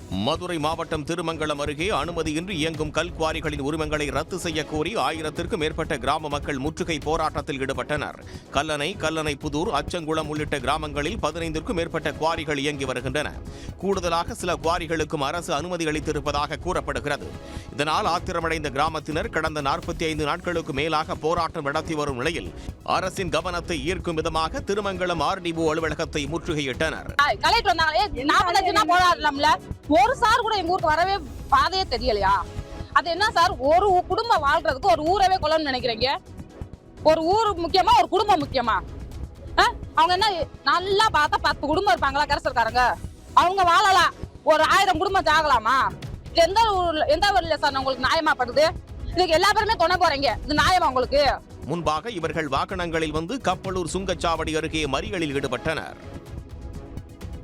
மதுரை மாவட்டம் திருமங்கலம் அருகே அனுமதியின்றி இயங்கும் கல்குவாரிகளின் உரிமங்களை ரத்து செய்ய கோரி 1000க்கும் மேற்பட்ட கிராம மக்கள் முற்றுகை போராட்டத்தில் ஈடுபட்டனர். கல்லணை புதூர், அச்சங்குளம் உள்ளிட்ட கிராமங்களில் 15க்கும் மேற்பட்ட குவாரிகள் இயங்கி வருகின்றன. கூடுதலாக சில குவாரிகளுக்கும் அரசு அனுமதி அளித்திருப்பதாக கூறப்படுகிறது. இதனால் ஆத்திரமடைந்த கிராமத்தினர் கடந்த 45 நாட்களுக்கு மேலாக போராட்டம் நடத்தி வரும் நிலையில் அரசின் கவனத்தை ஈர்க்கும் விதமாக திருமங்கலம் RDO அலுவலகத்தை முற்றுகையிட்டனர். ஒரு சார் கூட எங்க ஊருக்கு வரவே பாதையே தெரியலையா? அது என்ன சார், ஒரு குடும்பம் வாழ்றதுக்கு ஒரு ஊரவே கொள்ளணும்னு நினைக்கிறீங்க? ஒரு ஊர் முக்கியமா, ஒரு குடும்பம் முக்கியமா? அவங்க என்ன நல்லா பார்த்தா 10 குடும்பம் இருப்பாங்களா கரசர்காரங்க? அவங்க வாழலாம், ஒரு 1000 குடும்பம் ஆகலாமா? எந்த வழியில சார் உங்களுக்கு நியாயமாப்படுது? இதுக்கு எல்லா பேருமே துணை போறீங்க, இது நியாயமா உங்களுக்கு? முன்பாக இவர்கள் வாகனங்களில் வந்து கப்பலூர் சுங்கச்சாவடி அருகே மறியலில் ஈடுபட்டனர்.